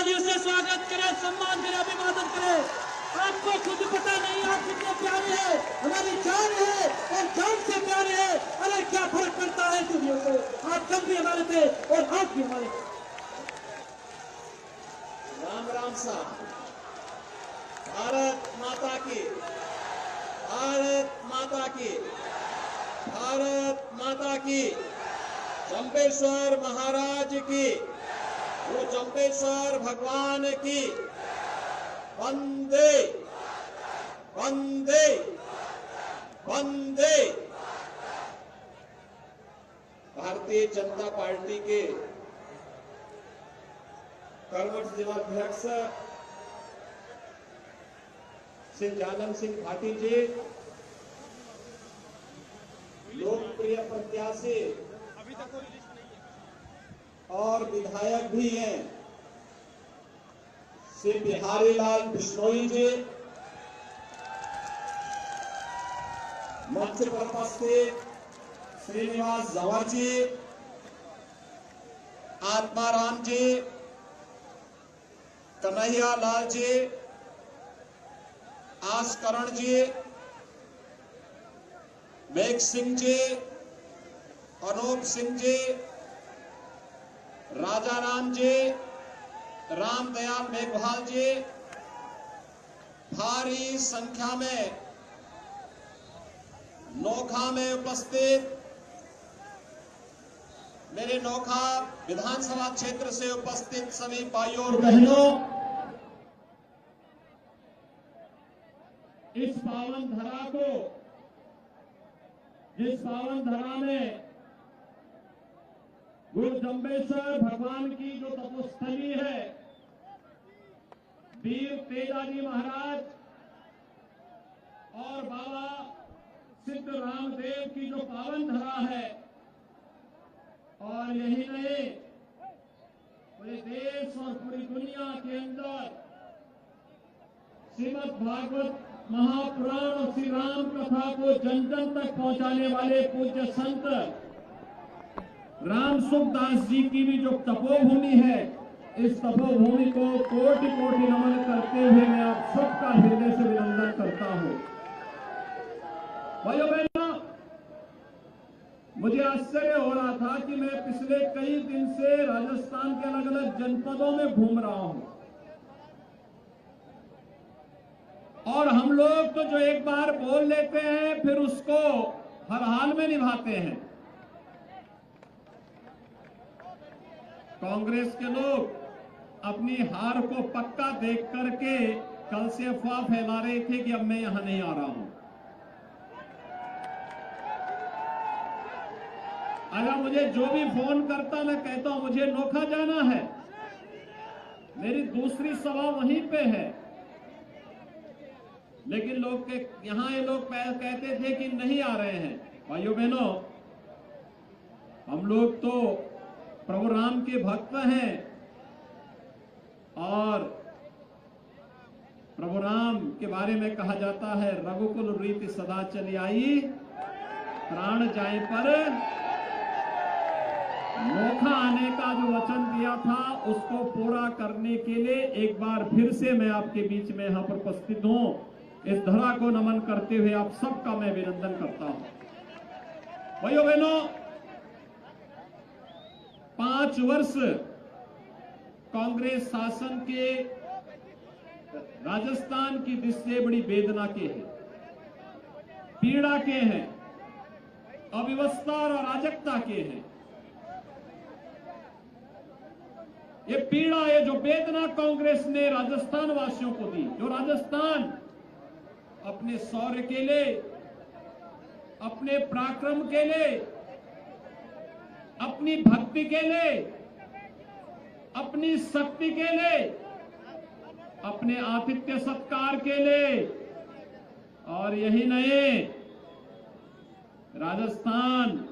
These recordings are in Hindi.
तालियों से स्वागत करें, सम्मान करें, अभिवादन करें। आपको खुद पता नहीं आप कितने प्यारे हैं, हमारी जान है और जान से प्यारे हैं। अरे क्या फर्क पड़ता है दुनिया को, आप कल भी हमारे थे और आज भी हमारे थे। राम राम साहब। भारत माता की, भारत माता की, भारत माता की। जंपेश्वर महाराज की, वो जंपेश्वर भगवान की। वंदे वंदे वंदे। भारतीय जनता पार्टी के कर्मठ जिलाध्यक्ष श्री जानम सिंह भाटी जी, लोकप्रिय प्रत्याशी और विधायक भी हैं श्री बिहारी लाल बिश्नोई जी, मंच पर उपस्थित श्रीनिवास जवर जी, आत्माराम जी, कन्हैया लाल जी, आसकरण जी, मेघ सिंह जी, अनूप सिंह जी, राजा राम जी, रामदयाल मेघवाल जी, भारी संख्या में नोखा में उपस्थित मेरे नोखा विधानसभा क्षेत्र से उपस्थित सभी भाइयों और बहनों, इस पावन धरा को, जिस पावन धरा में गुरु जंबेश्वर भगवान की जो तपोस्थली है, वीर तेजाजी महाराज और बाबा सिद्ध रामदेव की जो पावन धरा है, और यही नहीं पूरे देश और पूरी दुनिया के अंदर श्रीमद् भागवत महापुराण और श्री राम कथा को जन जन तक पहुंचाने वाले पूज्य संत राम सुखदास जी की भी जो तपोभूमि है, इस तपोभूमि को कोटि कोटि नमन करते हुए मैं आप सबका हृदय से अभिनंदन करता हूं। भाइयों बहनों, मुझे आश्चर्य हो रहा था कि मैं पिछले कई दिन से राजस्थान के अलग अलग जनपदों में घूम रहा हूं, और हम लोग तो जो एक बार बोल लेते हैं फिर उसको हर हाल में निभाते हैं। कांग्रेस के लोग अपनी हार को पक्का देख करके कल से अफवाह फैला रहे थे कि अब मैं यहां नहीं आ रहा हूं। अगर मुझे जो भी फोन करता मैं कहता हूं मुझे नोखा जाना है, मेरी दूसरी सभा वहीं पे है, लेकिन लोग के यहां ये लोग कहते थे कि नहीं आ रहे हैं। भाइयों बहनों, हम लोग तो प्रभु राम के भक्त हैं, और प्रभु राम के बारे में कहा जाता है, रघुकुल रीति सदा चली आई, प्राण जाए पर नोखा आने का जो वचन दिया था उसको पूरा करने के लिए एक बार फिर से मैं आपके बीच में यहां पर उपस्थित हूं। इस धरा को नमन करते हुए आप सबका मैं अभिनंदन करता हूं। भाइयों बहनों, 5 वर्ष कांग्रेस शासन के राजस्थान की दृष्टि बड़ी वेदना के हैं, पीड़ा के हैं, अव्यवस्था और अराजकता के हैं। ये पीड़ा, ये जो वेदना कांग्रेस ने राजस्थान वासियों को दी, जो राजस्थान अपने शौर्य के लिए, अपने पराक्रम के लिए, अपनी भक्ति के लिए, अपनी शक्ति के लिए, अपने आतिथ्य सत्कार के लिए, और यही नहीं, राजस्थान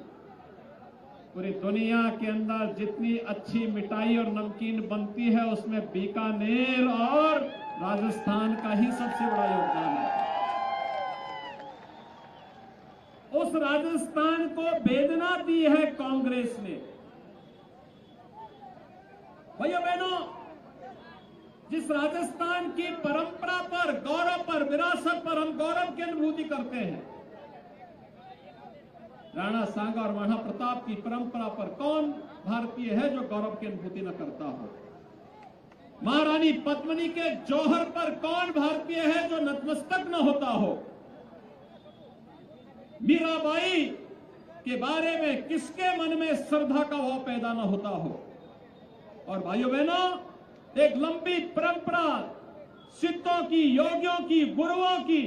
पूरी दुनिया के अंदर जितनी अच्छी मिठाई और नमकीन बनती है उसमें बीकानेर और राजस्थान का ही सबसे बड़ा योगदान है। उस राजस्थान को वेदना दी है कांग्रेस ने। भैया बहनों, जिस राजस्थान की परंपरा पर, गौरव पर, विरासत पर हम गौरव की अनुभूति करते हैं, राणा सांगा और महाराणा प्रताप की परंपरा पर कौन भारतीय है जो गौरव की अनुभूति न करता हो? महारानी पद्मिनी के जौहर पर कौन भारतीय है जो नतमस्तक न होता हो? मीराबाई के बारे में किसके मन में श्रद्धा का भाव पैदा न होता हो? और भाइयों बहनों, एक लंबी परंपरा सिद्धों की, योगियों की, गुरुओं की,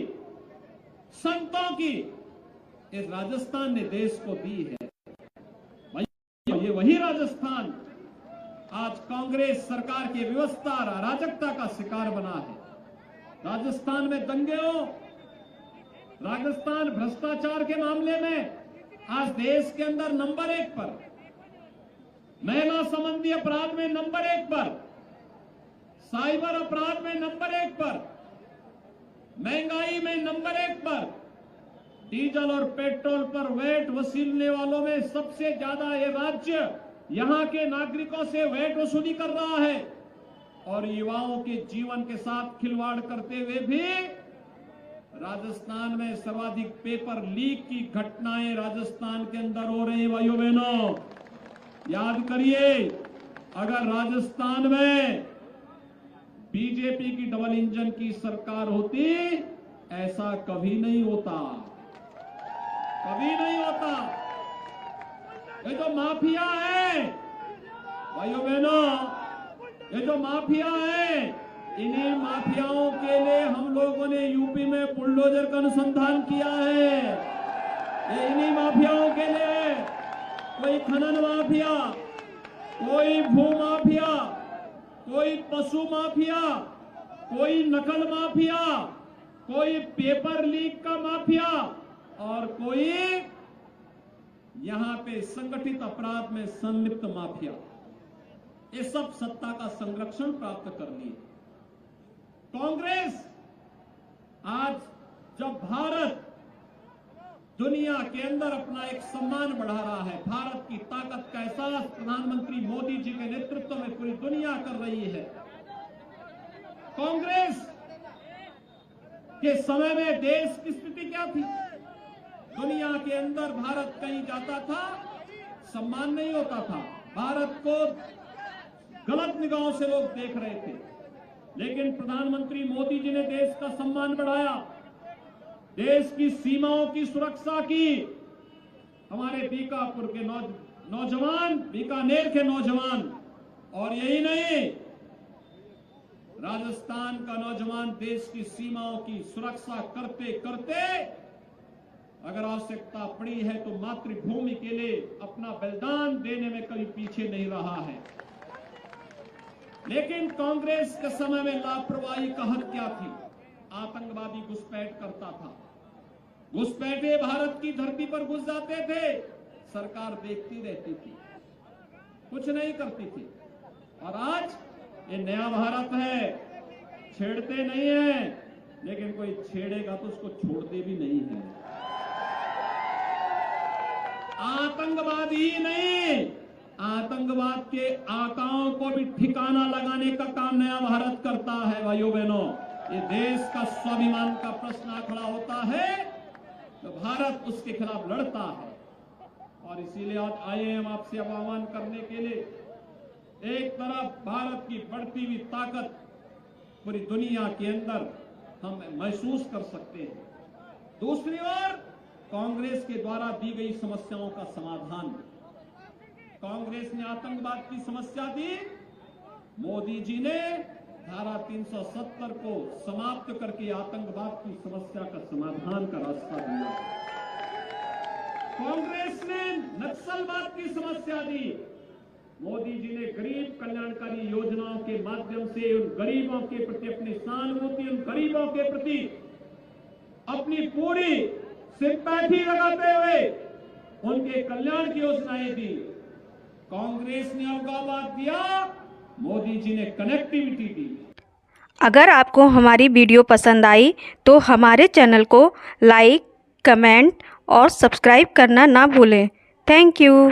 संतों की इस राजस्थान ने देश को दी है। भाइयों, ये वही राजस्थान आज कांग्रेस सरकार की व्यवस्था और अराजकता का शिकार बना है। राजस्थान में दंगे हो, राजस्थान भ्रष्टाचार के मामले में आज देश के अंदर नंबर 1 पर, महिला संबंधी अपराध में नंबर 1 पर, साइबर अपराध में नंबर 1 पर, महंगाई में नंबर 1 पर, डीजल और पेट्रोल पर वैट वसूलने वालों में सबसे ज्यादा ये राज्य यहां के नागरिकों से वैट वसूली कर रहा है। और युवाओं के जीवन के साथ खिलवाड़ करते हुए भी राजस्थान में सर्वाधिक पेपर लीक की घटनाएं राजस्थान के अंदर हो रही है। भाइयों बहनों, याद करिए, अगर राजस्थान में बीजेपी की डबल इंजन की सरकार होती, ऐसा कभी नहीं होता, कभी नहीं होता। ये जो माफिया है भाइयों बहनों, ये जो माफिया है, इन्हीं माफियाओं के लिए हम लोगों ने यूपी में बुलडोजर का अनुसंधान किया है। ये इन्हीं माफियाओं के लिए, कोई खनन माफिया, कोई भू माफिया, कोई पशु माफिया, कोई नकल माफिया, कोई पेपर लीक का माफिया और कोई यहां पे संगठित अपराध में संलिप्त माफिया, ये सब सत्ता का संरक्षण प्राप्त कर लिए। कांग्रेस आज जब भारत दुनिया के अंदर अपना एक सम्मान बढ़ा रहा है, भारत की ताकत का एहसास प्रधानमंत्री मोदी जी के नेतृत्व में पूरी दुनिया कर रही है। कांग्रेस के समय में देश की स्थिति क्या थी? दुनिया के अंदर भारत कहीं जाता था, सम्मान नहीं होता था, भारत को गलत निगाहों से लोग देख रहे थे। लेकिन प्रधानमंत्री मोदी जी ने देश का सम्मान बढ़ाया, देश की सीमाओं की सुरक्षा की। हमारे बीकापुर के नौजवान, बीकानेर के नौजवान, और यही नहीं, राजस्थान का नौजवान देश की सीमाओं की सुरक्षा करते करते अगर आवश्यकता पड़ी है तो मातृभूमि के लिए अपना बलिदान देने में कभी पीछे नहीं रहा है। लेकिन कांग्रेस के समय में लापरवाही का हद क्या थी? आतंकवादी घुसपैठ करता था, घुसपैठे भारत की धरती पर घुस जाते थे, सरकार देखती रहती थी, कुछ नहीं करती थी। और आज ये नया भारत है, छेड़ते नहीं है, लेकिन कोई छेड़ेगा तो उसको छोड़ते भी नहीं है। आतंकवाद ही नहीं, आतंकवाद के आकाओं को भी ठिकाना लगाने का काम नया भारत करता है। भाइयों बहनों, ये देश का स्वाभिमान का प्रश्न खड़ा होता है तो भारत उसके खिलाफ लड़ता है। और इसीलिए आज आए हम आपसे आह्वान करने के लिए, एक तरफ भारत की बढ़ती हुई ताकत पूरी दुनिया के अंदर हम महसूस कर सकते हैं, दूसरी ओर कांग्रेस के द्वारा दी गई समस्याओं का समाधान। कांग्रेस ने आतंकवाद की समस्या दी, मोदी जी ने धारा 370 को समाप्त करके आतंकवाद की समस्या का समाधान का रास्ता दिया। कांग्रेस ने नक्सलवाद की समस्या दी, मोदी जी ने गरीब कल्याणकारी योजनाओं के माध्यम से उन गरीबों के प्रति अपनी सहानुभूति, उन गरीबों के प्रति अपनी पूरी सिंपैथी लगाते हुए उनके कल्याण की योजनाएं दी। कांग्रेस ने अलगाववाद दिया, मोदी जी ने कनेक्टिविटी दी। अगर आपको हमारी वीडियो पसंद आई तो हमारे चैनल को लाइक, कमेंट और सब्सक्राइब करना ना भूलें। Thank you.